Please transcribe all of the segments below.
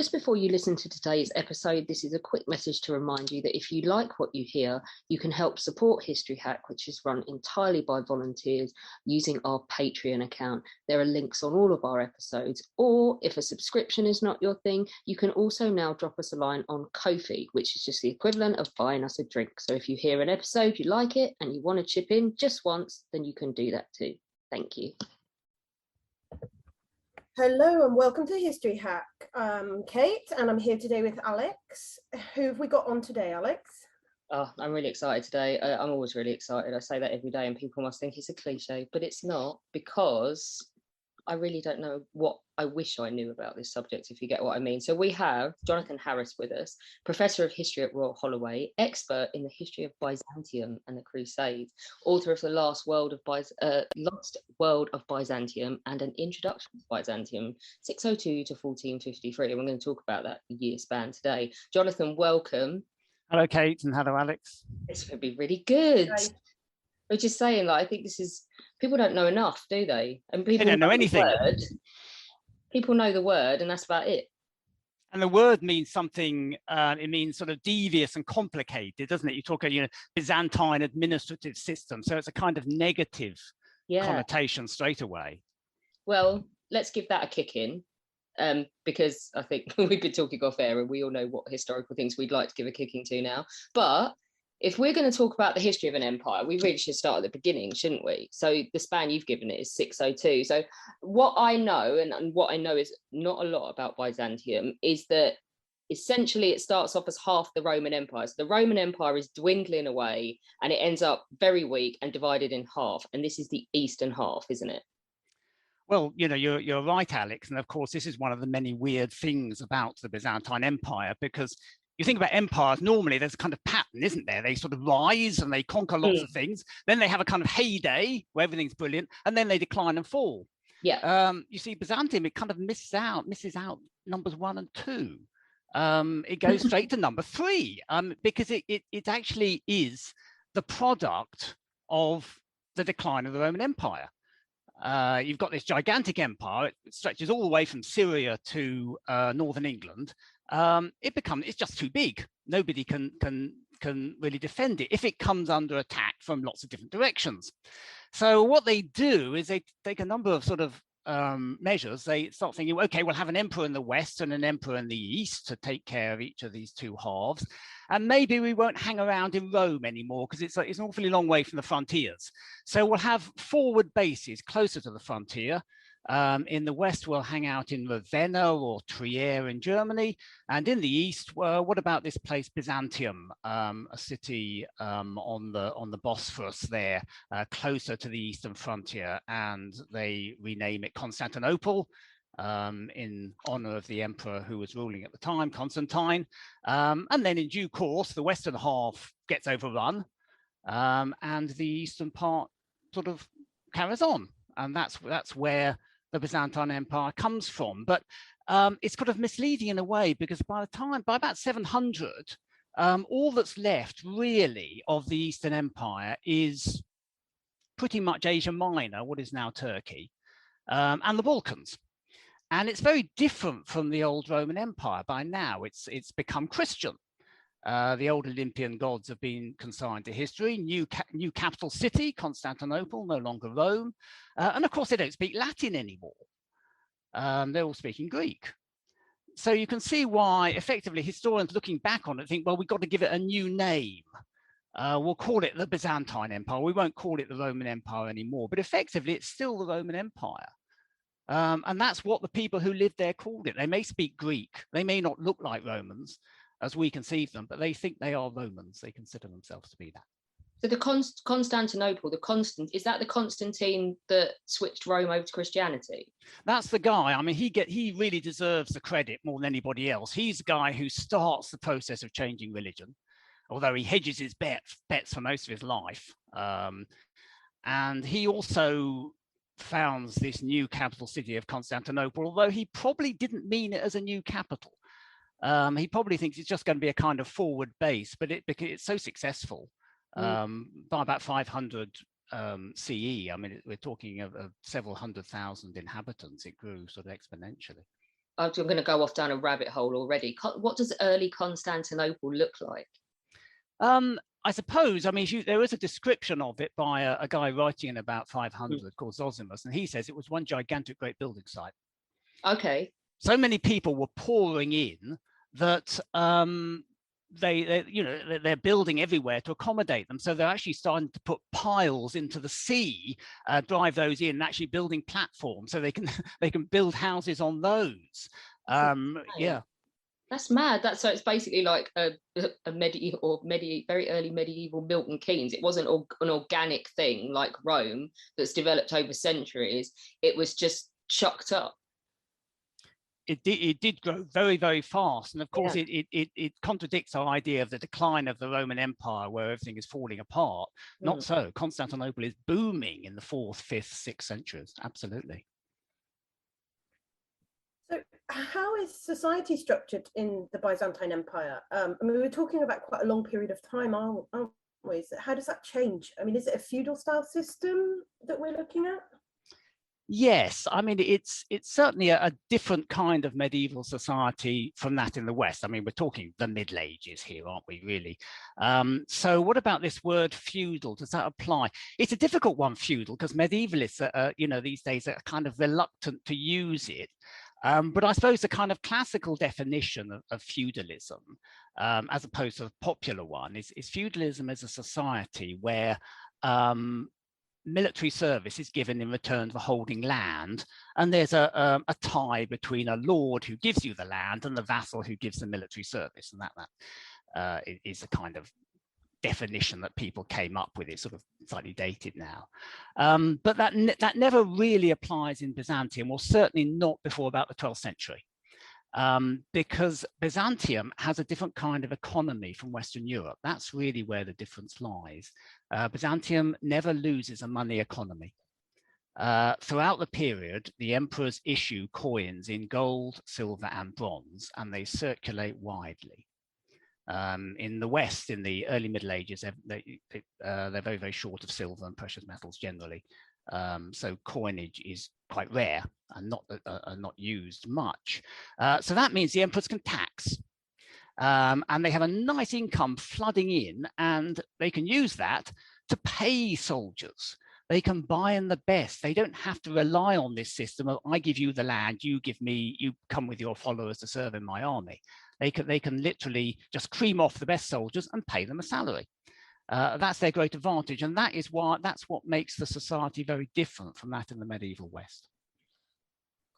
Just before you listen to today's episode, this is a quick message to remind you that if you like what you hear, you can help support History Hack, which is run entirely by volunteers using our Patreon account. There are links on all of our episodes, or if a subscription is not your thing, you can also now drop us a line on Ko-fi, which is just the equivalent of buying us a drink. So if you hear an episode, you like it, and you want to chip in just once, then you can do that too. Thank you. Hello and welcome to History Hack. I'm Kate and I'm here today with Alex. Who have we got on today, Alex? Oh, I'm really excited today. I'm always really excited. I say that every day and people must think it's a cliche, but it's not, because I really don't know what I wish I knew about this subject, if you get what I mean. So we have Jonathan Harris with us, Professor of History at Royal Holloway, expert in the history of Byzantium and the Crusades, author of The Lost World of Byzantium and an Introduction to Byzantium, 602 to 1453. And we're going to talk about that year span today. Jonathan, welcome. Hello, Kate, and hello, Alex. It's going to be really good. Hi. We're just saying, like, I think this is, people don't know enough, do they? And people they don't know anything. People know the word, and that's about it. And the word means something. It means sort of devious and complicated, doesn't it? You talk about, Byzantine administrative system, so it's a kind of negative connotation straight away. Well, let's give that a kick in, because I think we've been talking off air, and we all know what historical things we'd like to give a kicking to now. But if we're going to talk about the history of an empire, we really should start at the beginning, shouldn't we? So the span you've given it is 602. So what I know, and what I know is not a lot about Byzantium, is that essentially it starts off as half the Roman Empire. So the Roman Empire is dwindling away and it ends up very weak and divided in half. And this is the eastern half, isn't it? Well, you're right, Alex. And of course, this is one of the many weird things about the Byzantine Empire, because you think about empires, normally there's a kind of pattern, isn't there? They sort of rise and they conquer lots of things. Then they have a kind of heyday where everything's brilliant, and then they decline and fall. Yeah. You see, Byzantium, it kind of misses out numbers 1 and 2. It goes straight to number 3, because it actually is the product of the decline of the Roman Empire. You've got this gigantic empire. It stretches all the way from Syria to northern England. It's just too big. Nobody can really defend it if it comes under attack from lots of different directions. So what they do is they take a number of sort of measures. They start thinking, okay, we'll have an emperor in the west and an emperor in the east to take care of each of these two halves. And maybe we won't hang around in Rome anymore, because it's an awfully long way from the frontiers. So we'll have forward bases closer to the frontier. In the west, we'll hang out in Ravenna or Trier in Germany. And in the east, well, what about this place, Byzantium, a city on the Bosphorus there, closer to the eastern frontier. And they rename it Constantinople, in honor of the emperor who was ruling at the time, Constantine. And then in due course, the western half gets overrun, and the eastern part sort of carries on. And that's where the Byzantine Empire comes from. But it's kind of misleading in a way, because by about 700, all that's left really of the Eastern Empire is pretty much Asia Minor, what is now Turkey, and the Balkans. And it's very different from the old Roman Empire. By now, it's become Christian. The old Olympian gods have been consigned to history. New capital city, Constantinople, no longer Rome. And of course, they don't speak Latin anymore. They're all speaking Greek. So you can see why, effectively, historians looking back on it think, well, we've got to give it a new name. We'll call it the Byzantine Empire. We won't call it the Roman Empire anymore. But effectively, it's still the Roman Empire. And that's what the people who lived there called it. They may speak Greek. They may not look like Romans as we conceive them, but they think they are Romans. They consider themselves to be that. So the Constantinople, is that the Constantine that switched Rome over to Christianity? That's the guy. I mean, he really deserves the credit more than anybody else. He's the guy who starts the process of changing religion, although he hedges his bets for most of his life. And he also founds this new capital city of Constantinople, although he probably didn't mean it as a new capital. He probably thinks it's just going to be a kind of forward base, but because it's so successful, by about 500 CE, I mean, we're talking of several 100,000 inhabitants. It grew sort of exponentially. I'm going to go off down a rabbit hole already. What does early Constantinople look like? I suppose, I mean, there is a description of it by a guy writing in about 500 called Zosimus, and he says it was one gigantic great building site. Okay. So many people were pouring in that they're building everywhere to accommodate them. So they're actually starting to put piles into the sea, drive those in, and actually building platforms so they can they can build houses on those. Yeah. That's mad. So it's basically like a medieval very early medieval Milton Keynes. It wasn't an organic thing like Rome that's developed over centuries. It was just chucked up. It did grow very, very fast. And of course, it contradicts our idea of the decline of the Roman Empire where everything is falling apart. Not so. Constantinople is booming in the 4th, 5th, 6th centuries. Absolutely. So how is society structured in the Byzantine Empire? I mean, we're talking about quite a long period of time, aren't we? How does that change? I mean, is it a feudal style system that we're looking at? Yes, I mean, it's certainly a different kind of medieval society from that in the West. I mean, we're talking the Middle Ages here, aren't we, really? So what about this word feudal? Does that apply? It's a difficult one, feudal, because medievalists, these days are kind of reluctant to use it. But I suppose the kind of classical definition of feudalism, as opposed to the popular one, is feudalism as a society where military service is given in return for holding land, and there's a tie between a lord who gives you the land and the vassal who gives the military service, and that is a kind of definition that people came up with. It's sort of slightly dated now, but that never really applies in Byzantium, or certainly not before about the 12th century. Because Byzantium has a different kind of economy from Western Europe. That's really where the difference lies. Byzantium never loses a money economy. Throughout the period, the emperors issue coins in gold, silver, and bronze, and they circulate widely. In the West, in the early Middle Ages, they're very, very short of silver and precious metals generally. So coinage is quite rare and not used much. So that means the emperors can tax. And they have a nice income flooding in, and they can use that to pay soldiers. They can buy in the best. They don't have to rely on this system of, I give you the land, you come with your followers to serve in my army. They can literally just cream off the best soldiers and pay them a salary. That's their great advantage, and that's what makes the society very different from that in the medieval West.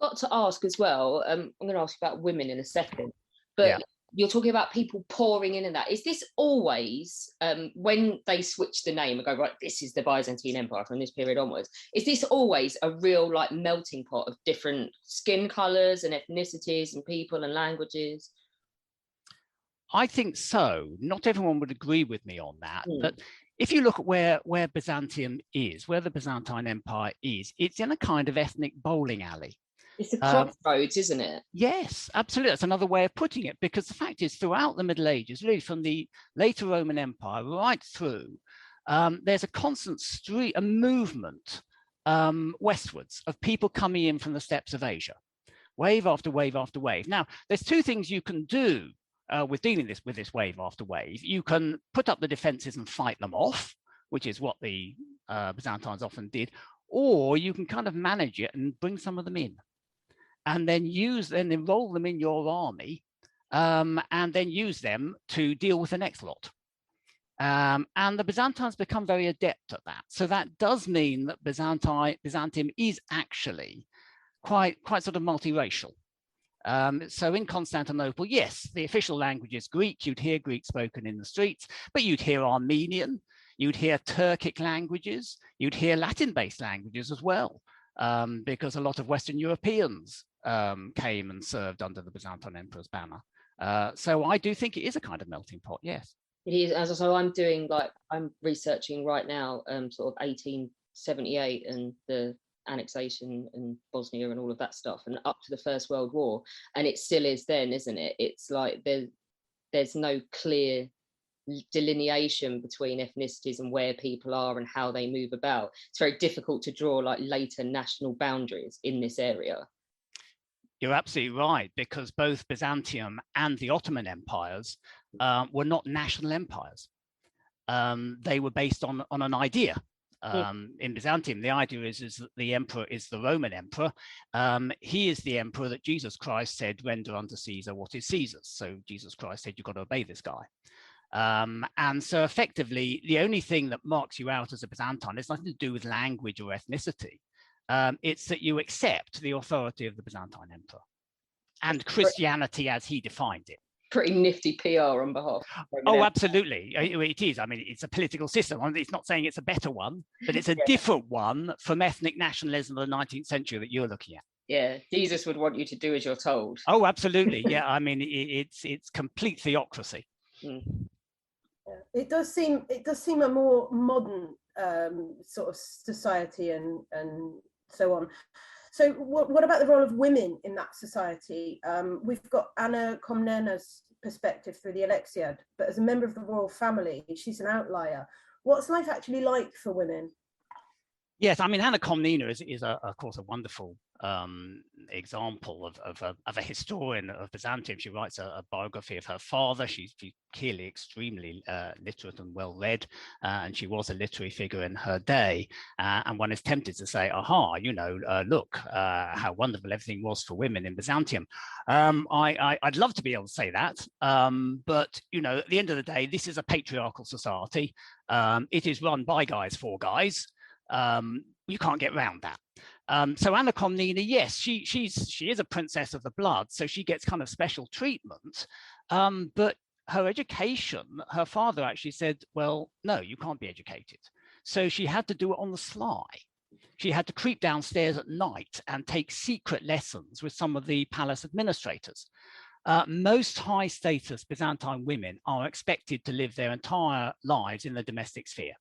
Got to ask as well, I'm going to ask about women in a second, but you're talking about people pouring in and that. Is this always, when they switch the name and go, right, this is the Byzantine Empire from this period onwards, is this always a real like melting pot of different skin colours and ethnicities and people and languages? I think so. Not everyone would agree with me on that, but if you look at where Byzantium is, where the Byzantine Empire is, it's in a kind of ethnic bowling alley. It's a crossroads, isn't it? Yes, absolutely. That's another way of putting it, because the fact is, throughout the Middle Ages, really from the later Roman Empire right through, there's a constant a movement westwards of people coming in from the steppes of Asia, wave after wave after wave. Now, there's two things you can do with dealing with this wave after wave. You can put up the defenses and fight them off, which is what the Byzantines often did, or you can kind of manage it and bring some of them in, and then enroll them in your army, and then use them to deal with the next lot. And the Byzantines become very adept at that. So that does mean that Byzantium is actually quite sort of multiracial. So in Constantinople, yes, the official language is Greek. You'd hear Greek spoken in the streets, but you'd hear Armenian, you'd hear Turkic languages, you'd hear Latin-based languages as well, because a lot of Western Europeans came and served under the Byzantine Emperor's banner. So I do think it is a kind of melting pot, yes. It is. So I'm researching right now, sort of 1878 and the annexation and Bosnia and all of that stuff, and up to the First World War, and it still is then, isn't it? It's like there's no clear delineation between ethnicities and where people are and how they move about. It's very difficult to draw like later national boundaries in this area. You're absolutely right, because both Byzantium and the Ottoman empires were not national empires. They were based on an idea. In Byzantium, the idea is that the emperor is the Roman emperor. He is the emperor that Jesus Christ said, render unto Caesar what is Caesar's. So Jesus Christ said, you've got to obey this guy. And so effectively, the only thing that marks you out as a Byzantine has nothing to do with language or ethnicity. It's that you accept the authority of the Byzantine emperor and Christianity as he defined it. Pretty nifty PR on behalf of Roman Oh, Empire. absolutely. It is. I mean, it's a political system. It's not saying it's a better one, but it's a different one from ethnic nationalism of the 19th century that you're looking at. Yeah, Jesus would want you to do as you're told. Oh, absolutely. Yeah, I mean, it's complete theocracy. It does seem a more modern sort of society and so on. So what about the role of women in that society? We've got Anna Komnena's perspective through the Alexiad, but as a member of the royal family, she's an outlier. What's life actually like for women? Yes, I mean, Anna Komnena is of course, a wonderful example of a historian of Byzantium. She writes a biography of her father. She's clearly extremely literate and well-read, and she was a literary figure in her day. And one is tempted to say, aha, look, how wonderful everything was for women in Byzantium. I'd love to be able to say that, but, at the end of the day, this is a patriarchal society. It is run by guys for guys. You can't get around that. So Anna Komnena, yes, she is a princess of the blood, so she gets kind of special treatment. But her education, her father actually said, well, no, you can't be educated. So she had to do it on the sly. She had to creep downstairs at night and take secret lessons with some of the palace administrators. Most high status Byzantine women are expected to live their entire lives in the domestic sphere.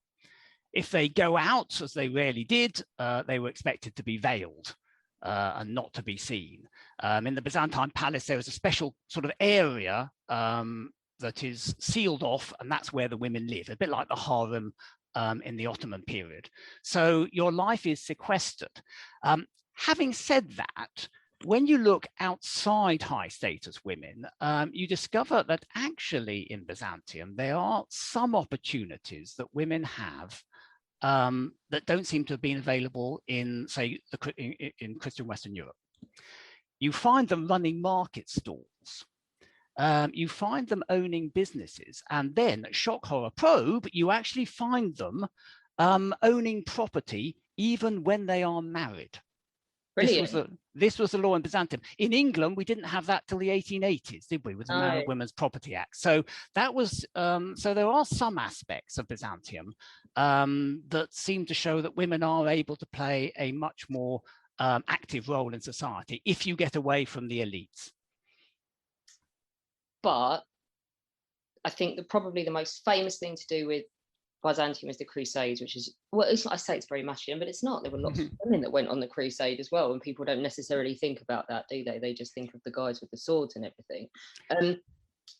If they go out, as they rarely did, they were expected to be veiled and not to be seen. In the Byzantine palace, there was a special sort of area that is sealed off, and that's where the women live, a bit like the harem in the Ottoman period. So your life is sequestered. Having said that, when you look outside high status women, you discover that actually in Byzantium, there are some opportunities that women have that don't seem to have been available in, say, in Christian Western Europe. You find them running market stalls. You find them owning businesses. And then, shock, horror, probe, you actually find them owning property even when they are married. Brilliant. This was the law in Byzantium. In England, we didn't have that till the 1880s, did we, with the Man and Women's Property Act? So that was, so there are some aspects of Byzantium that seem to show that women are able to play a much more active role in society if you get away from the elites. But I think that probably the most famous thing to do with Byzantium is the Crusades, which is, well, it's not, I say it's very masculine, but it's not. There were lots of women that went on the Crusade as well, and people don't necessarily think about that, do they? They just think of the guys with the swords and everything.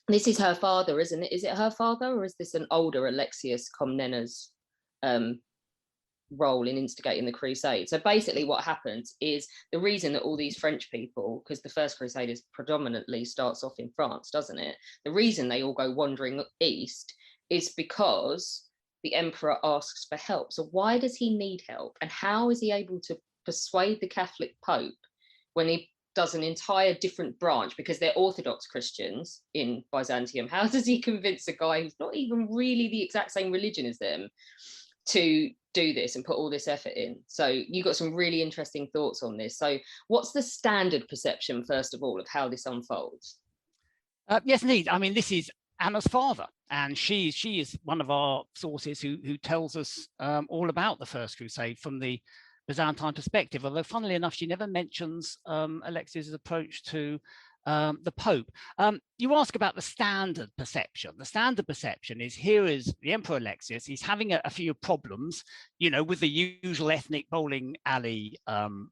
This is her father, isn't it? Is it her father, or is this an older Alexius Komnena's role in instigating the Crusade? So basically what happens is the reason that all these French people, because the first Crusade is predominantly starts off in France, doesn't it? The reason they all go wandering east is because the emperor asks for help. So why does he need help? And how is he able to persuade the Catholic Pope when he does an entire different branch, because they're Orthodox Christians in Byzantium? How does he convince a guy who's not even really the exact same religion as them to do this and put all this effort in? So you got some really interesting thoughts on this. So what's the standard perception, first of all, of how this unfolds? Yes, indeed. I mean, this is Anna's father, and she is one of our sources who tells us all about the First Crusade from the Byzantine perspective, although funnily enough, she never mentions Alexius's approach to the Pope. You ask about the standard perception. The standard perception is, here is the Emperor Alexius. He's having a few problems, with the usual ethnic bowling alley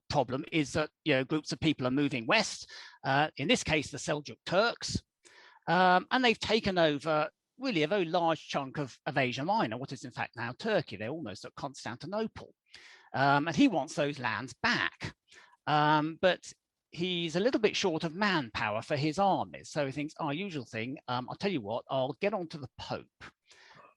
problem, is that, groups of people are moving west. In this case, the Seljuk Turks. And they've taken over really a very large chunk of Asia Minor, what is in fact now Turkey. They're almost at Constantinople. And he wants those lands back. But he's a little bit short of manpower for his armies. So he thinks, our usual thing, I'll tell you what, I'll get on to the Pope.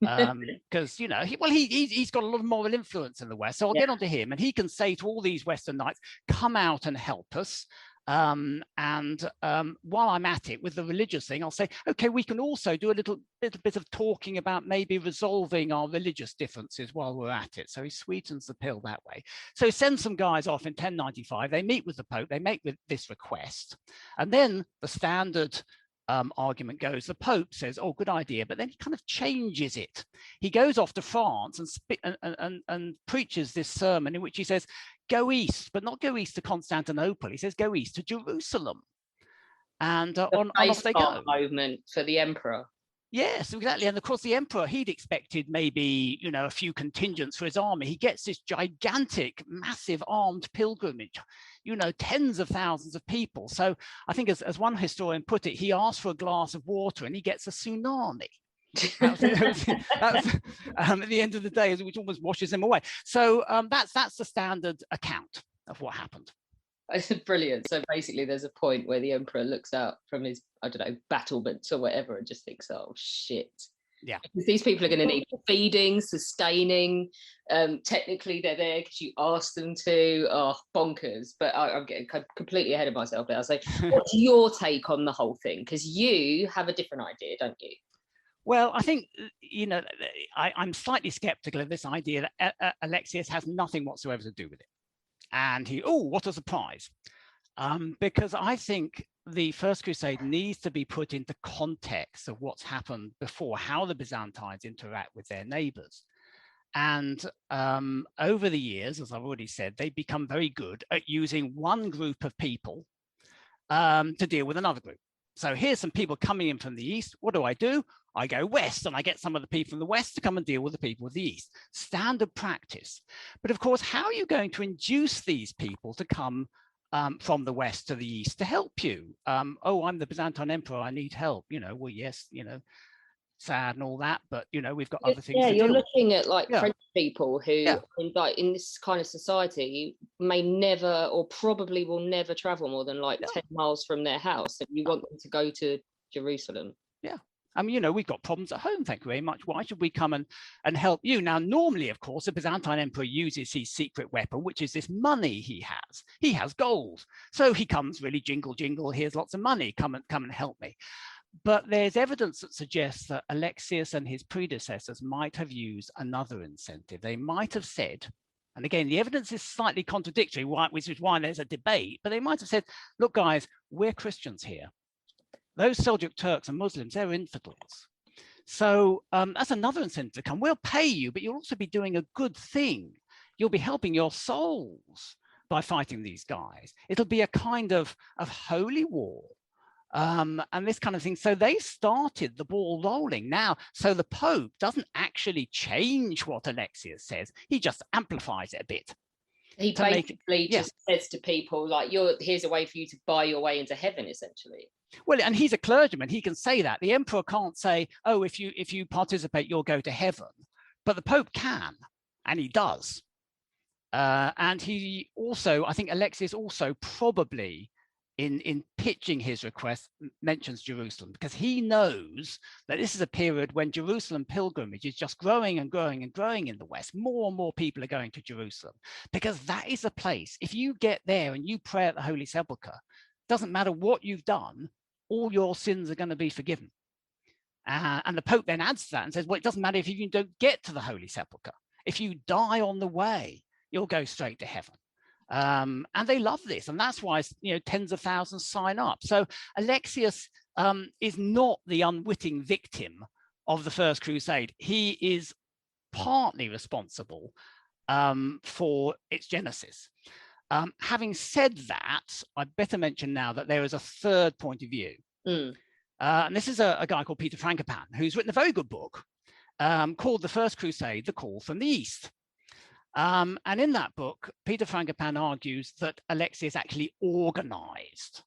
Because he's got a lot of moral influence in the West, so I'll get onto him, and he can say to all these Western knights, come out and help us. While I'm at it with the religious thing, I'll say, okay, we can also do a little bit of talking about maybe resolving our religious differences while we're at it. So he sweetens the pill that way. So he sends some guys off in 1095. They meet with the Pope. They make this request, and then the standard argument goes, the Pope says, oh, good idea, but then he kind of changes it. He goes off to France and preaches this sermon in which he says, go east, but not go east to Constantinople. He says, go east to Jerusalem. And on off they go. Movement for the emperor. Yes, exactly. And of course, the emperor, he'd expected maybe, a few contingents for his army. He gets this gigantic, massive armed pilgrimage, tens of thousands of people. So I think as one historian put it, he asked for a glass of water and he gets a tsunami. That was at the end of the day, which almost washes him away. So that's the standard account of what happened. Brilliant. So basically there's a point where the emperor looks out from his, I don't know, battlements or whatever and just thinks, oh shit. Yeah. Because these people are going to need feeding, sustaining. Technically they're there because you asked them to. Oh, bonkers. But I'm getting completely ahead of myself now. So what's your take on the whole thing? Because you have a different idea, don't you? Well, I think, I'm slightly skeptical of this idea that Alexius has nothing whatsoever to do with it. And what a surprise. Because I think the First Crusade needs to be put into context of what's happened before, how the Byzantines interact with their neighbors. And over the years, as I've already said, they've become very good at using one group of people to deal with another group. So here's some people coming in from the east. What do? I go west and I get some of the people from the west to come and deal with the people of the east. Standard practice. But of course, how are you going to induce these people to come from the west to the east to help you? I'm the Byzantine Emperor, I need help. Well, yes, sad and all that, but we've got other things to you're deal looking with. at like French people who in this kind of society may never or probably will never travel more than 10 miles from their house, and you want them to go to Jerusalem. Yeah. I mean, we've got problems at home, thank you very much. Why should we come and help you? Now, normally, of course, the Byzantine Emperor uses his secret weapon, which is this money he has. He has gold. So he comes really jingle, jingle, here's lots of money, come and help me. But there's evidence that suggests that Alexius and his predecessors might have used another incentive. They might have said, and again, the evidence is slightly contradictory, which is why there's a debate, but they might have said, look, guys, we're Christians here. Those Seljuk Turks and Muslims, they're infidels. So that's another incentive to come. We'll pay you, but you'll also be doing a good thing. You'll be helping your souls by fighting these guys. It'll be a kind of holy war and this kind of thing. So they started the ball rolling now. So the Pope doesn't actually change what Alexius says. He just amplifies it a bit. He basically just says to people, here's a way for you to buy your way into heaven, essentially. Well, and he's a clergyman. He can say that. The emperor can't say, oh, if you participate, you'll go to heaven. But the Pope can, and he does. And he also, I think Alexius also probably, in pitching his request, mentions Jerusalem, because he knows that this is a period when Jerusalem pilgrimage is just growing and growing and growing in the West. More and more people are going to Jerusalem, because that is a place, if you get there and you pray at the Holy Sepulchre, doesn't matter what you've done, all your sins are going to be forgiven. And the Pope then adds to that and says, well, it doesn't matter if you don't get to the Holy Sepulchre. If you die on the way, you'll go straight to heaven. And they love this, and that's why tens of thousands sign up. So Alexius is not the unwitting victim of the First Crusade. He is partly responsible for its genesis. Having said that, I'd better mention now that there is a third point of view. And this is a guy called Peter Frankopan, who's written a very good book called The First Crusade, The Call from the East. And in that book, Peter Frankopan argues that Alexius actually organized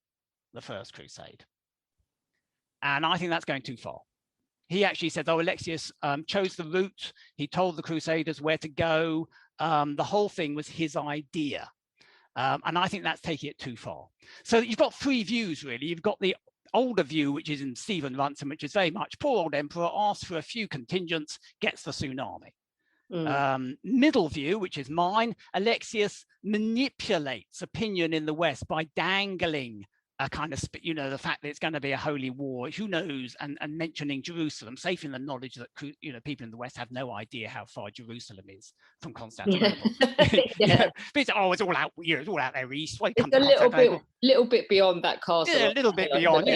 the First Crusade. And I think that's going too far. He actually said, oh, Alexius chose the route. He told the Crusaders where to go. The whole thing was his idea. And I think that's taking it too far. So you've got three views, really. You've got the older view, which is in Stephen Ransom, which is very much poor old emperor asks for a few contingents, gets the tsunami. Middle view, which is mine, Alexius manipulates opinion in the West by dangling a kind of, the fact that it's going to be a holy war, who knows, and mentioning Jerusalem, safe in the knowledge that, people in the West have no idea how far Jerusalem is from Constantinople. Yeah. It's all out, it's all out there east. Well, it's a little bit beyond that castle. Yeah, a little bit beyond,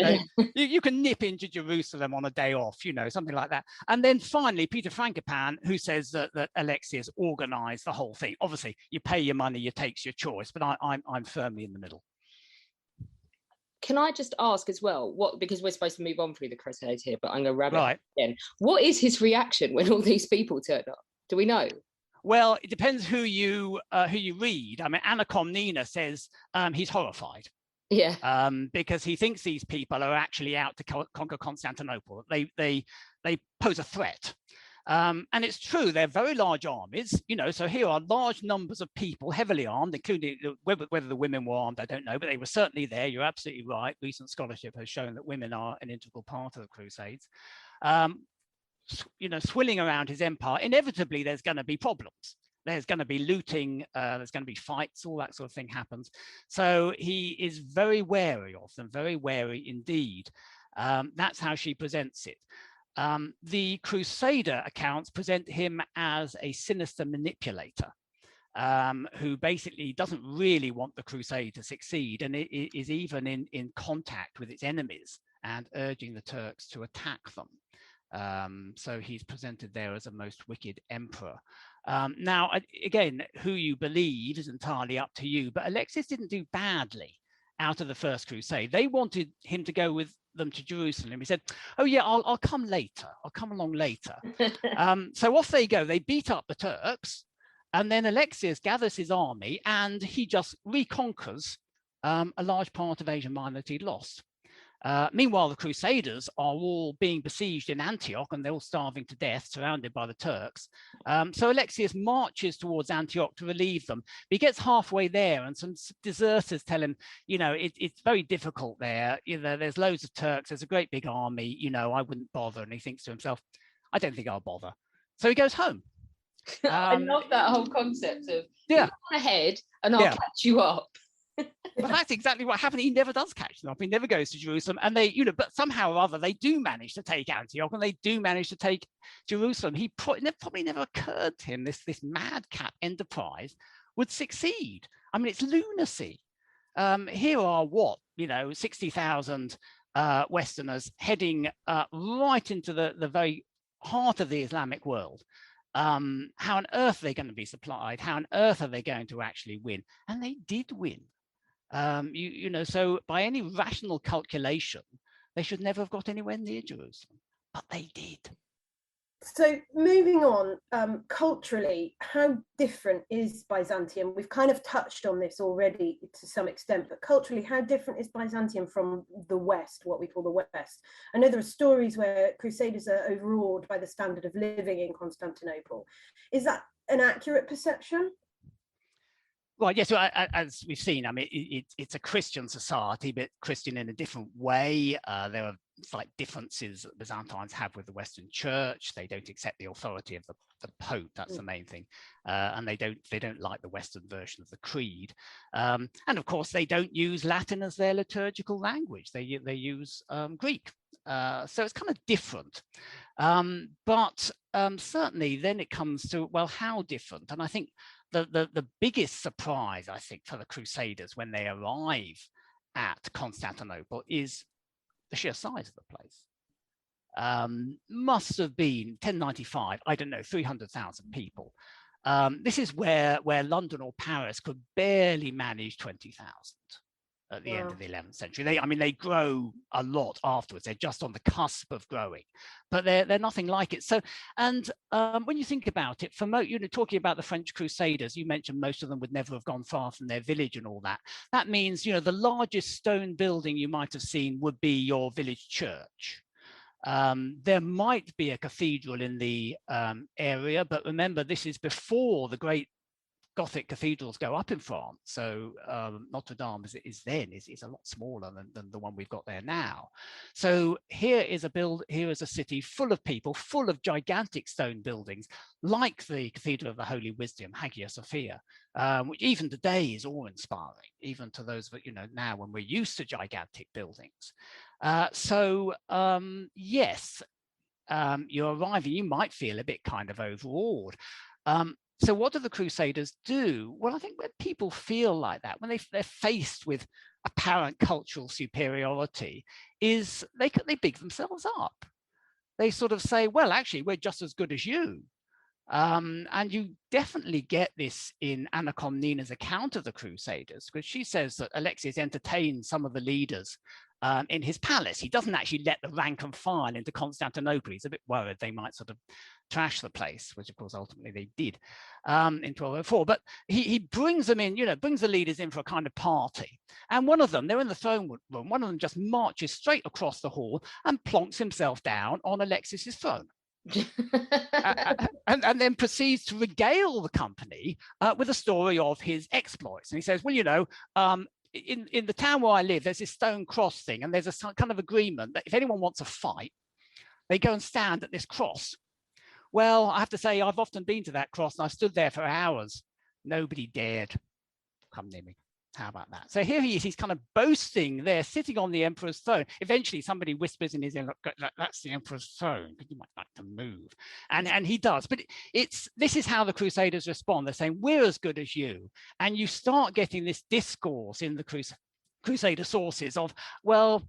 you can nip into Jerusalem on a day off, something like that. And then finally, Peter Frankopan, who says that Alexius organized the whole thing. Obviously, you pay your money, you takes your choice, but I'm firmly in the middle. Can I just ask as well, because we're supposed to move on through the Crusades here, but I'm going to rabbit right again. What is his reaction when all these people turn up? Do we know? Well, it depends who you read. I mean, Anna Komnene says he's horrified. Yeah. Because he thinks these people are actually out to conquer Constantinople. They pose a threat. And it's true, they're very large armies, so here are large numbers of people, heavily armed, including whether the women were armed, I don't know, but they were certainly there. You're absolutely right. Recent scholarship has shown that women are an integral part of the Crusades. Swilling around his empire. Inevitably, there's going to be problems. There's going to be looting, there's going to be fights, all that sort of thing happens. So he is very wary of them, very wary indeed. That's how she presents it. The Crusader accounts present him as a sinister manipulator who basically doesn't really want the crusade to succeed, and is even in contact with its enemies and urging the Turks to attack them. So he's presented there as a most wicked emperor. Now, again, who you believe is entirely up to you, but Alexius didn't do badly out of the First Crusade. They wanted him to go with them to Jerusalem. He said, oh yeah, I'll come later. I'll come along later. So off they go. They beat up the Turks, and then Alexius gathers his army and he just reconquers a large part of Asia Minor that he'd lost. Meanwhile, the Crusaders are all being besieged in Antioch, and they're all starving to death, surrounded by the Turks. So Alexius marches towards Antioch to relieve them. But he gets halfway there, and some deserters tell him, it's very difficult there. There's loads of Turks. There's a great big army. I wouldn't bother. And he thinks to himself, I don't think I'll bother. So he goes home. I love that whole concept of yeah, go ahead and I'll catch you up. Well, that's exactly what happened. He never does catch them up. He never goes to Jerusalem, and they, but somehow or other they do manage to take Antioch, and they do manage to take Jerusalem. He probably never occurred to him this madcap enterprise would succeed. I mean, it's lunacy. Here are 60,000 Westerners heading right into the very heart of the Islamic world. How on earth are they going to be supplied? How on earth are they going to actually win? And they did win. So by any rational calculation, they should never have got anywhere near Jerusalem, but they did. So moving on, culturally, how different is Byzantium? We've kind of touched on this already to some extent, but culturally, how different is Byzantium from the West, what we call the West? I know there are stories where Crusaders are overawed by the standard of living in Constantinople. Is that an accurate perception? Well, yes, so as we've seen, I mean, it's a Christian society, but Christian in a different way. There are slight differences that Byzantines have with the Western Church. They don't accept the authority of the Pope. That's the main thing, and they don't like the Western version of the Creed. And of course, they don't use Latin as their liturgical language. They use Greek. So it's kind of different. But certainly, then it comes to, well, how different? And I think the biggest surprise, I think, for the Crusaders when they arrive at Constantinople is the sheer size of the place. Must have been 1095, I don't know, 300,000 people. This is where London or Paris could barely manage 20,000 at the end of the 11th century. They grow a lot afterwards. They're just on the cusp of growing, but they're nothing like it. So, and when you think about it, for talking about the French Crusaders, you mentioned most of them would never have gone far from their village and all that. That means, the largest stone building you might have seen would be your village church. There might be a cathedral in the area, but remember, this is before the great Gothic cathedrals go up in France. So Notre Dame is a lot smaller than the one we've got there now. So here is a city full of people, full of gigantic stone buildings, like the Cathedral of the Holy Wisdom, Hagia Sophia, which even today is awe-inspiring, even to those that, now when we're used to gigantic buildings. Yes, you're arriving, you might feel a bit kind of overawed. So what do the Crusaders do? Well, I think when people feel like that, when they're faced with apparent cultural superiority, is they big themselves up. They sort of say, well, actually, we're just as good as you. And you definitely get this in Anna Komnena's account of the Crusaders, because she says that Alexius entertained some of the leaders in his palace. He doesn't actually let the rank and file into Constantinople. He's a bit worried they might sort of trash the place, which of course ultimately they did in 1204. But he brings them in, brings the leaders in for a kind of party. And one of them, they're in the throne room, one of them just marches straight across the hall and plonks himself down on Alexius's throne. and then proceeds to regale the company with a story of his exploits. And he says, well, in the town where I live, there's this stone cross thing, and there's a kind of agreement that if anyone wants a fight, they go and stand at this cross. Well, I have to say, I've often been to that cross, and I stood there for hours. Nobody dared come near me. How about that? So here he is, he's kind of boasting there, sitting on the emperor's throne. Eventually somebody whispers in his ear, look, that's the emperor's throne, but you might like to move. And he does. But this is how the Crusaders respond. They're saying, we're as good as you. And you start getting this discourse in the Crusader sources of, well,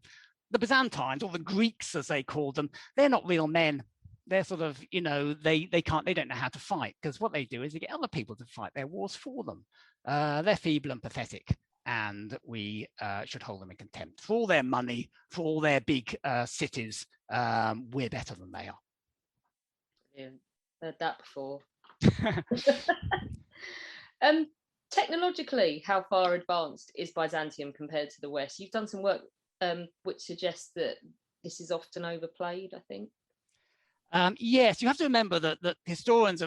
the Byzantines, or the Greeks as they call them, they're not real men. They're sort of, they don't know how to fight, because what they do is they get other people to fight their wars for them. They're feeble and pathetic, and we should hold them in contempt. For all their money, for all their big cities, we're better than they are. Yeah, heard that before. Technologically, how far advanced is Byzantium compared to the West? You've done some work which suggests that this is often overplayed, I think. Yes, you have to remember that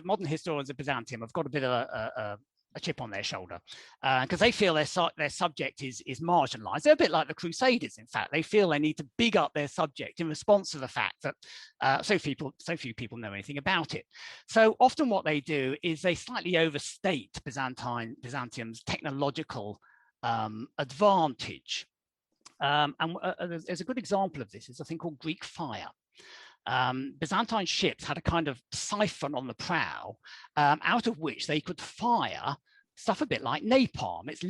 modern historians of Byzantium have got a bit of a chip on their shoulder, because they feel their subject is marginalized. They're a bit like the Crusaders, in fact. They feel they need to big up their subject in response to the fact that so few people know anything about it. So often what they do is they slightly overstate Byzantium's technological advantage. There's a good example of this. It's a thing called Greek fire. Byzantine ships had a kind of siphon on the prow, out of which they could fire stuff a bit like napalm. It's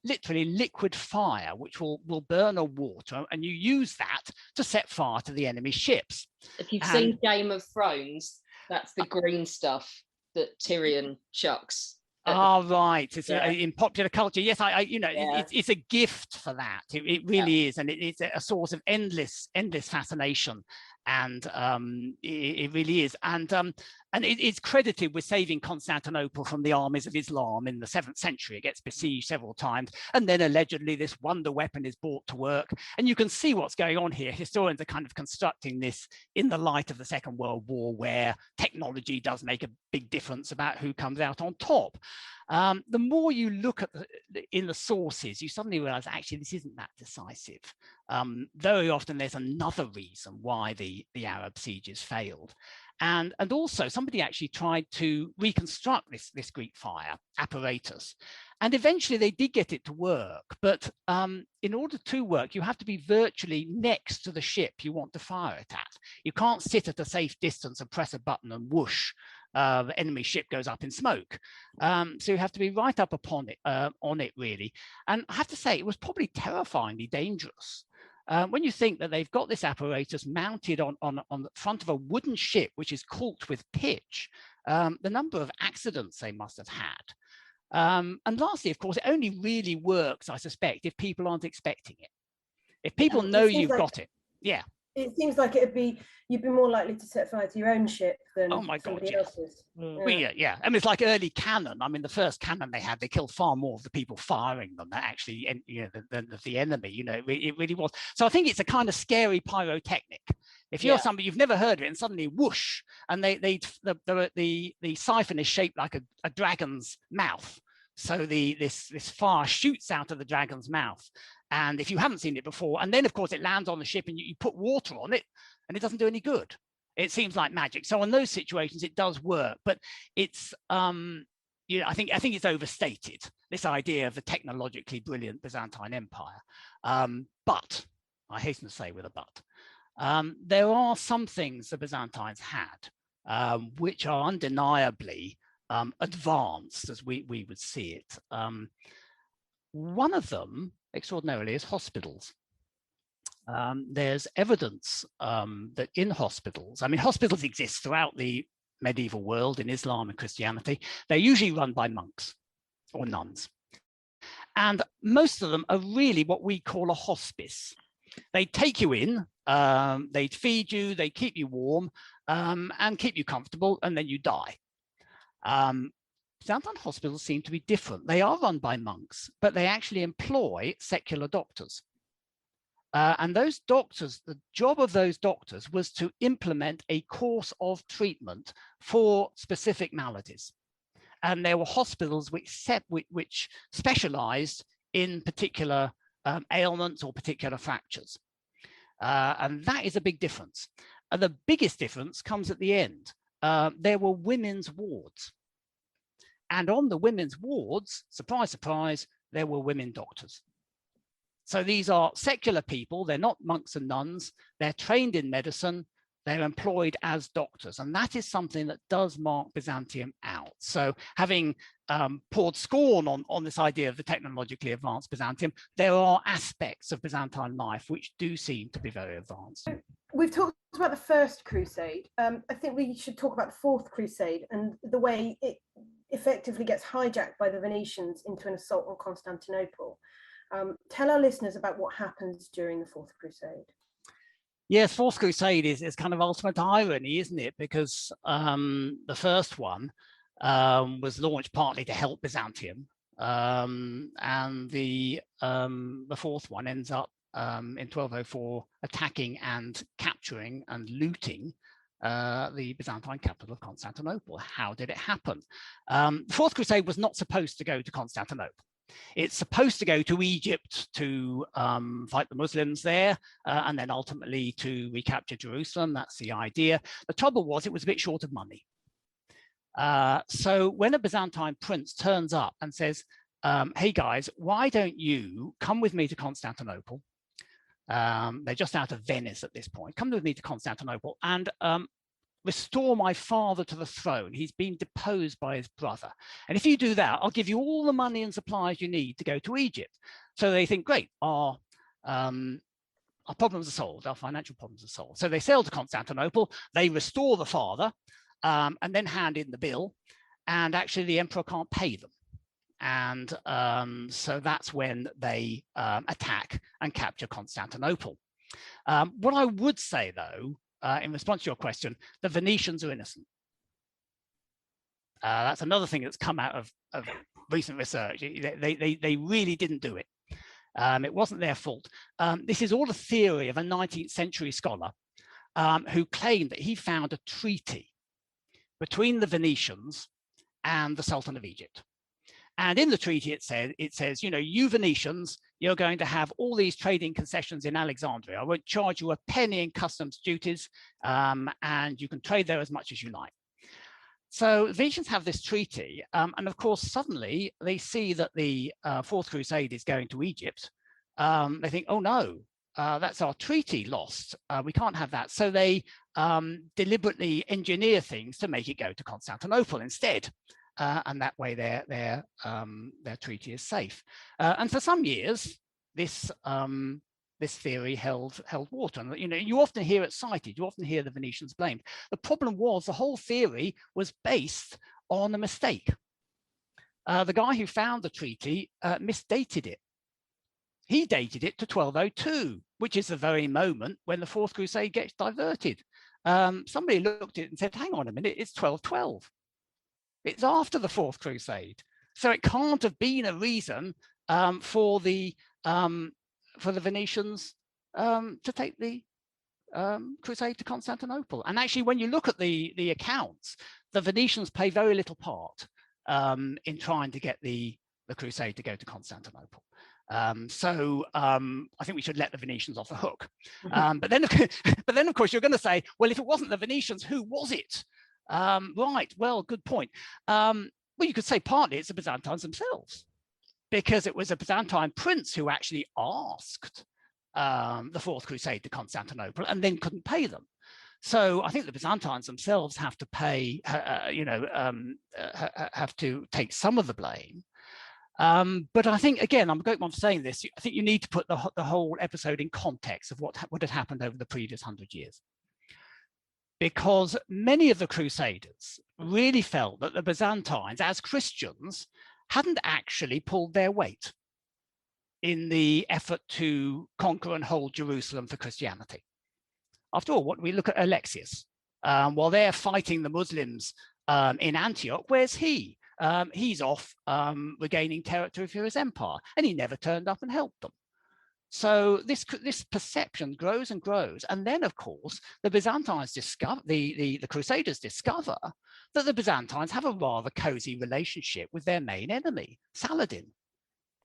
literally liquid fire, which will burn a water, and you use that to set fire to the enemy ships. If you've seen Game of Thrones, that's the green stuff that Tyrion chucks. Right. It's in popular culture. Yes, it's a gift for that. It really is, and it's a source of endless fascination. And it really is. And it's credited with saving Constantinople from the armies of Islam in the 7th century. It gets besieged several times. And then allegedly this wonder weapon is brought to work. And you can see what's going on here. Historians are kind of constructing this in the light of the Second World War, where technology does make a big difference about who comes out on top. The more you look at in the sources, you suddenly realize actually this isn't that decisive. Very often there's another reason why the Arab sieges failed. And also somebody actually tried to reconstruct this Greek fire apparatus. And eventually they did get it to work. But in order to work, you have to be virtually next to the ship you want to fire it at. You can't sit at a safe distance and press a button and whoosh, the enemy ship goes up in smoke. So you have to be right up upon it, on it really. And I have to say, it was probably terrifyingly dangerous. When you think that they've got this apparatus mounted on the front of a wooden ship, which is caulked with pitch, the number of accidents they must have had. And lastly, of course, it only really works, I suspect, if people aren't expecting it. If people know you've got it, yeah. It seems like you'd be more likely to set fire to your own ship than somebody else's. Well, yeah. I mean, it's like early cannon. I mean, the first cannon they had, they killed far more of the people firing them than actually, than the enemy. It really was. So I think it's a kind of scary pyrotechnic. If you're Yeah. somebody you've never heard of it, and suddenly whoosh, and the siphon is shaped like a dragon's mouth. So this fire shoots out of the dragon's mouth. And if you haven't seen it before, and then of course it lands on the ship and you put water on it, and it doesn't do any good. It seems like magic. So in those situations, it does work, but it's you know, I think it's overstated, this idea of the technologically brilliant Byzantine Empire. But I hasten to say with a but, there are some things the Byzantines had which are undeniably advanced as we would see it. One of them, extraordinarily, is hospitals. There's evidence that in hospitals, I mean, hospitals exist throughout the medieval world in Islam and Christianity. They're usually run by monks or nuns. And most of them are really what we call a hospice. They take you in, they feed you, they keep you warm and keep you comfortable, and then you die. Byzantine hospitals seem to be different. They are run by monks, but they actually employ secular doctors. And those doctors, the job of those doctors was to implement a course of treatment for specific maladies. And there were hospitals which specialized in particular ailments or particular fractures. And that is a big difference. And the biggest difference comes at the end. There were women's wards. And on the women's wards, surprise, surprise, there were women doctors. So these are secular people. They're not monks and nuns. They're trained in medicine. They're employed as doctors. And that is something that does mark Byzantium out. So having poured scorn on this idea of the technologically advanced Byzantium, there are aspects of Byzantine life which do seem to be very advanced. We've talked about the First Crusade. I think we should talk about the Fourth Crusade and the way it effectively gets hijacked by the Venetians into an assault on Constantinople. Tell our listeners about what happens during the Fourth Crusade. Yes, Fourth Crusade is kind of ultimate irony, isn't it? Because the first one was launched partly to help Byzantium, and the fourth one ends up in 1204 attacking and capturing and looting the Byzantine capital of Constantinople. How did it happen? The Fourth Crusade was not supposed to go to Constantinople. It's supposed to go to Egypt to fight the Muslims there, and then ultimately to recapture Jerusalem. That's the idea. The trouble was it was a bit short of money. So when a Byzantine prince turns up and says, hey guys, why don't you come with me to Constantinople? They're just out of Venice at this point. Come with me to Constantinople and restore my father to the throne. He's been deposed by his brother. And if you do that, I'll give you all the money and supplies you need to go to Egypt. So they think, great, our problems are solved, our financial problems are solved. So they sail to Constantinople, they restore the father, and then hand in the bill. And actually the emperor can't pay them. And so that's when they attack and capture Constantinople. What I would say, though, in response to your question, the Venetians are innocent. That's another thing that's come out of recent research. They really didn't do it. It wasn't their fault. This is all a theory of a 19th century scholar who claimed that he found a treaty between the Venetians and the Sultan of Egypt. And in the treaty, it says, you know, you Venetians, you're going to have all these trading concessions in Alexandria. I won't charge you a penny in customs duties, and you can trade there as much as you like. So the Venetians have this treaty, and of course, suddenly they see that the Fourth Crusade is going to Egypt. They think, oh no, that's our treaty lost. We can't have that. So they deliberately engineer things to make it go to Constantinople instead. And that way their treaty is safe. And for some years, this theory held water. And you know, you often hear it cited, you often hear the Venetians blamed. The problem was the whole theory was based on a mistake. The guy who found the treaty misdated it. He dated it to 1202, which is the very moment when the Fourth Crusade gets diverted. Somebody looked at it and said, hang on a minute, it's 1212. It's after the Fourth Crusade, so it can't have been a reason for the Venetians to take the crusade to Constantinople. And actually, when you look at the accounts, the Venetians play very little part in trying to get the crusade to go to Constantinople. So I think we should let the Venetians off the hook. But then, of course, you're going to say, well, if it wasn't the Venetians, who was it? Right. Well, good point. Well, you could say partly it's the Byzantines themselves, because it was a Byzantine prince who actually asked the Fourth Crusade to Constantinople and then couldn't pay them. So I think the Byzantines themselves have to pay, have to take some of the blame. But I think, again, I'm a great one for saying this, I think you need to put the whole episode in context of what had happened over the previous 100 years. Because many of the Crusaders really felt that the Byzantines, as Christians, hadn't actually pulled their weight in the effort to conquer and hold Jerusalem for Christianity. After all, what we look at Alexius, while they're fighting the Muslims in Antioch, where's he? He's off regaining territory for his empire, and he never turned up and helped them. So this perception grows and grows, and then of course the Byzantines discover, the Crusaders discover that the Byzantines have a rather cozy relationship with their main enemy, Saladin,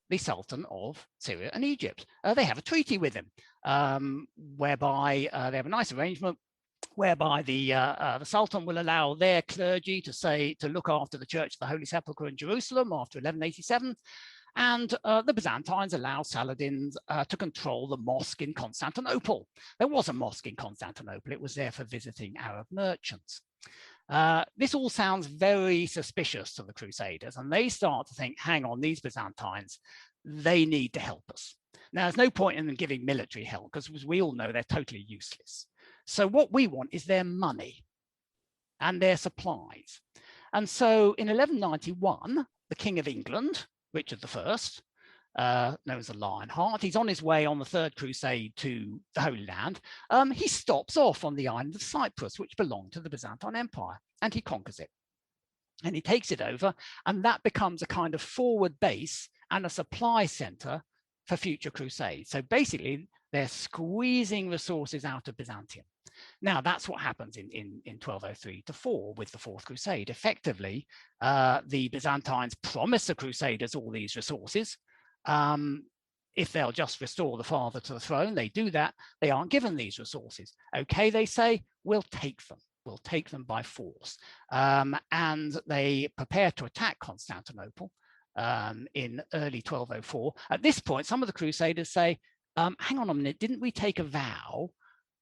the Sultan of Syria and Egypt. They have a treaty with him, whereby they have a nice arrangement whereby the Sultan will allow their clergy to look after the Church of the Holy Sepulchre in Jerusalem after 1187. And the Byzantines allow Saladin to control the mosque in Constantinople. There was a mosque in Constantinople. It was there for visiting Arab merchants. This all sounds very suspicious to the Crusaders, and they start to think, hang on, these Byzantines, they need to help us. Now, there's no point in them giving military help, because as we all know, they're totally useless. So what we want is their money and their supplies. And so in 1191, the King of England, Richard I, known as the Lionheart, he's on his way on the Third Crusade to the Holy Land. He stops off on the island of Cyprus, which belonged to the Byzantine Empire, and he conquers it. And he takes it over, and that becomes a kind of forward base and a supply center for future crusades. So basically, they're squeezing resources out of Byzantium. Now, that's what happens in 1203 to 4 with the Fourth Crusade. Effectively, the Byzantines promise the Crusaders all these resources. If they'll just restore the father to the throne, they do that. They aren't given these resources. Okay, they say, we'll take them. We'll take them by force. And they prepare to attack Constantinople in early 1204. At this point, some of the Crusaders say, hang on a minute, didn't we take a vow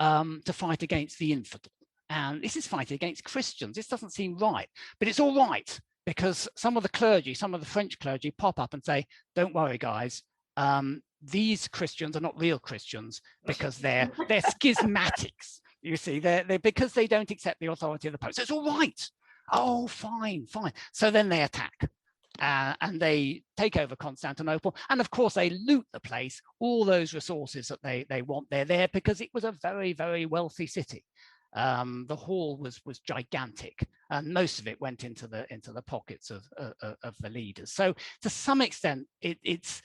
to fight against the infidel? And this is fighting against Christians. This doesn't seem right, but it's all right, because some of the clergy, some of the French clergy pop up and say, don't worry, guys, these Christians are not real Christians, because they're schismatics. You see, they're because they don't accept the authority of the Pope. So it's all right. Oh, fine, fine. So then they attack. And they take over Constantinople, and of course they loot the place. All those resources that they want, they're there because it was a very, very wealthy city. The hall was gigantic, and most of it went into the pockets of the leaders. So to some extent, it's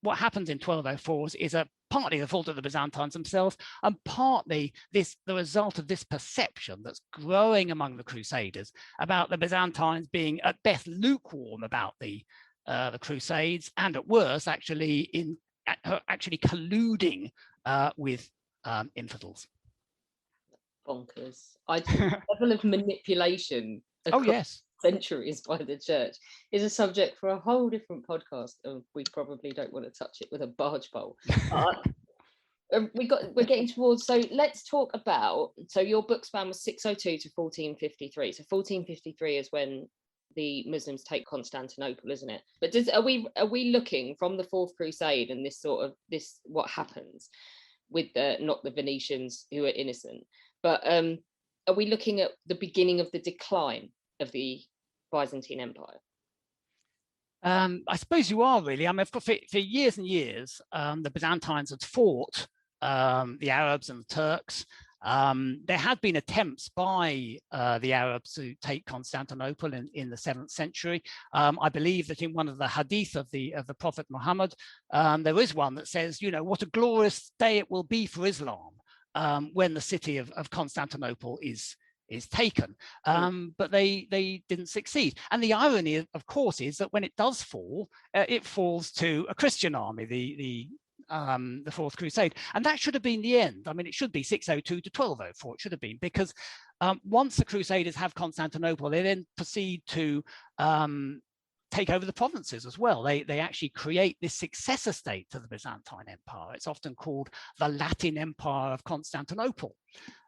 what happens in 1204 is partly the fault of the Byzantines themselves, and partly the result of this perception that's growing among the Crusaders about the Byzantines being at best lukewarm about the Crusades, and at worst actually colluding with infidels. Bonkers. The level of manipulation across centuries by the church is a subject for a whole different podcast. We probably don't want to touch it with a barge pole. We're getting towards, so let's talk about, so your book span was 602 to 1453. So 1453 is when the Muslims take Constantinople, isn't it? But are we looking from the Fourth Crusade and this what happens with not the Venetians who are innocent, but are we looking at the beginning of the decline of the Byzantine Empire? I suppose you are, really. I mean, for years and years, the Byzantines had fought the Arabs and the Turks. There had been attempts by the Arabs to take Constantinople in the 7th century. I believe that in one of the hadith of the Prophet Muhammad, there is one that says, what a glorious day it will be for Islam when the city of Constantinople is taken, but they didn't succeed. And the irony, of course, is that when it does fall, it falls to a Christian army, the Fourth Crusade, and that should have been the end. I mean, it should be 602 to 1204. It should have been, because once the Crusaders have Constantinople, they then proceed to take over the provinces as well. They actually create this successor state to the Byzantine Empire. It's often called the Latin Empire of Constantinople.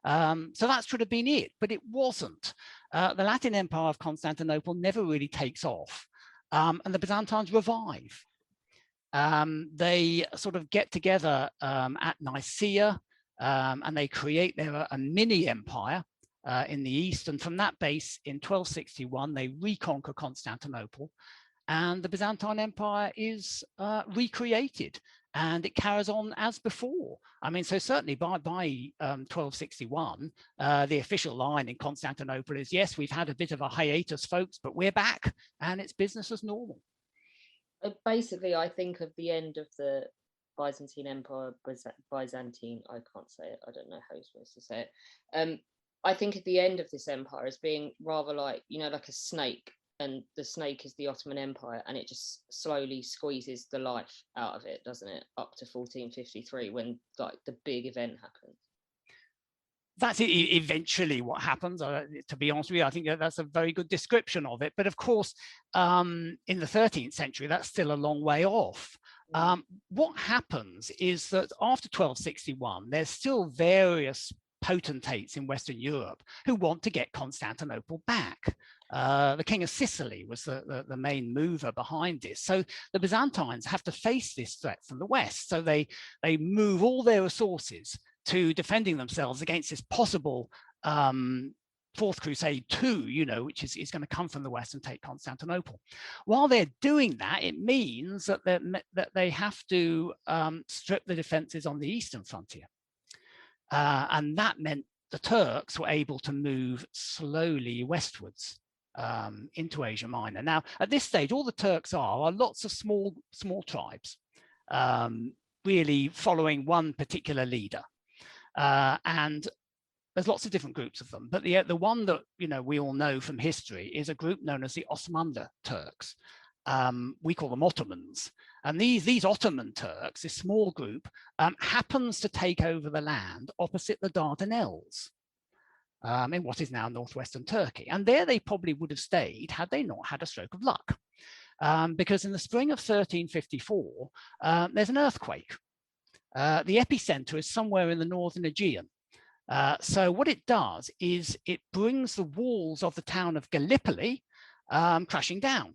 So that should have been it, but it wasn't. The Latin Empire of Constantinople never really takes off, and the Byzantines revive. They sort of get together at Nicaea, and they create a mini empire in the east, and from that base in 1261 they reconquer Constantinople, and the Byzantine Empire is recreated, and it carries on as before. I mean, so certainly by 1261, the official line in Constantinople is, yes, we've had a bit of a hiatus, folks, but we're back, and it's business as normal. Basically, I think of the end of the Byzantine Empire, Byzantine, I can't say it, I don't know how you're supposed to say it. I think at the end of this empire as being rather like, you know, like a snake, and the snake is the Ottoman Empire, and it just slowly squeezes the life out of it, doesn't it, up to 1453 when like the big event happens. That's eventually what happens. To be honest with you, I think that's a very good description of it. But of course, in the 13th century, that's still a long way off. What happens is that after 1261, there's still various potentates in Western Europe who want to get Constantinople back. The King of Sicily was the main mover behind this. So the Byzantines have to face this threat from the West. So they move all their resources to defending themselves against this possible Fourth Crusade too, you know, which is going to come from the West and take Constantinople. While they're doing that, it means that they have to strip the defenses on the eastern frontier. And that meant the Turks were able to move slowly westwards into Asia Minor. Now, at this stage, all the Turks are lots of small tribes, really following one particular leader. And there's lots of different groups of them, but the one that, you know, we all know from history is a group known as the Osmanlı Turks. We call them Ottomans. And these Ottoman Turks, this small group, happens to take over the land opposite the Dardanelles, in what is now northwestern Turkey. And there they probably would have stayed had they not had a stroke of luck. Because in the spring of 1354, there's an earthquake. The epicenter is somewhere in the northern Aegean. So what it does is it brings the walls of the town of Gallipoli crashing down.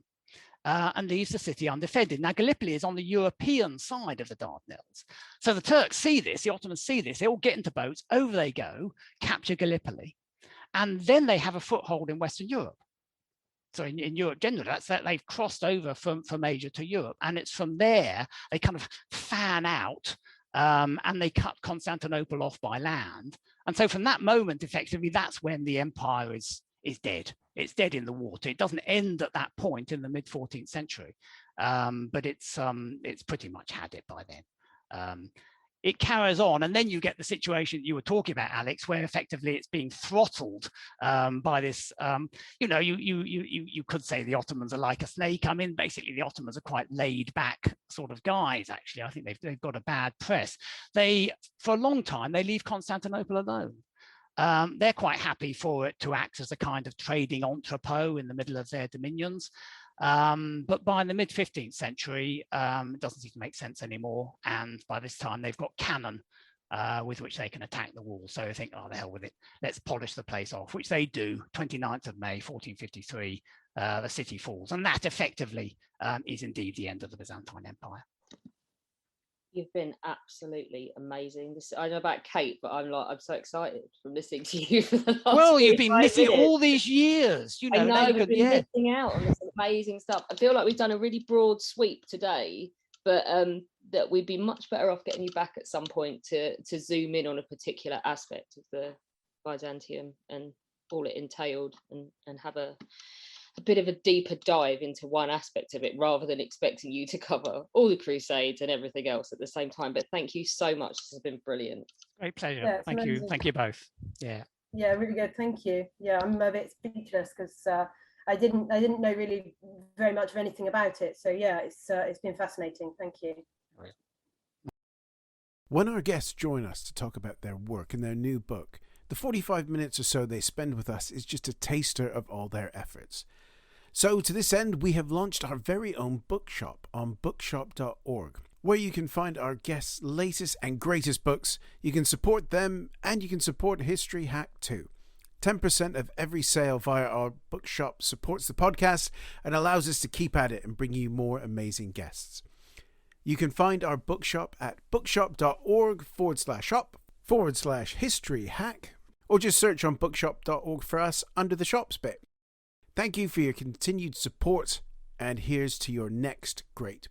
And leaves the city undefended. Now, Gallipoli is on the European side of the Dardanelles. So the Turks see this, the Ottomans see this, they all get into boats, over they go, capture Gallipoli, and then they have a foothold in Western Europe. So in Europe generally, that's that they've crossed over from Asia to Europe, and it's from there they kind of fan out, and they cut Constantinople off by land. And so from that moment, effectively, that's when the empire is dead. It's dead in the water. It doesn't end at that point in the mid 14th century, but it's pretty much had it by then. It carries on, and then you get the situation you were talking about, Alex, where effectively it's being throttled by this. You know, you could say the Ottomans are like a snake. I mean, basically the Ottomans are quite laid back sort of guys. Actually, I think they've got a bad press. For a long time they leave Constantinople alone. They're quite happy for it to act as a kind of trading entrepot in the middle of their dominions. But by the mid 15th century, it doesn't seem to make sense anymore. And by this time, they've got cannon with which they can attack the wall. So they think, oh, the hell with it. Let's polish the place off, which they do. 29th of May, 1453, the city falls. And that effectively is indeed the end of the Byzantine Empire. You've been absolutely amazing. I don't know about Kate, but I'm so excited from listening to you for the last Well, you've been missing minutes. all these years. You know, I know we've been missing out on this amazing stuff. I feel like we've done a really broad sweep today, but that we'd be much better off getting you back at some point to zoom in on a particular aspect of the Byzantium and all it entailed, and have a bit of a deeper dive into one aspect of it, rather than expecting you to cover all the Crusades and everything else at the same time. But thank you so much. This has been brilliant. Great pleasure. Yeah, it's Thank you. amazing. Thank you both. Yeah. Yeah, really good. Thank you. Yeah, I'm a bit speechless because I didn't know really very much of anything about it. So yeah, it's been fascinating. Thank you. When our guests join us to talk about their work and their new book, the 45 minutes or so they spend with us is just a taster of all their efforts. So to this end, we have launched our very own bookshop on bookshop.org, where you can find our guests' latest and greatest books. You can support them, and you can support History Hack too. 10% of every sale via our bookshop supports the podcast and allows us to keep at it and bring you more amazing guests. You can find our bookshop at bookshop.org/shop/history hack, or just search on bookshop.org for us under the shops bit. Thank you for your continued support, and here's to your next great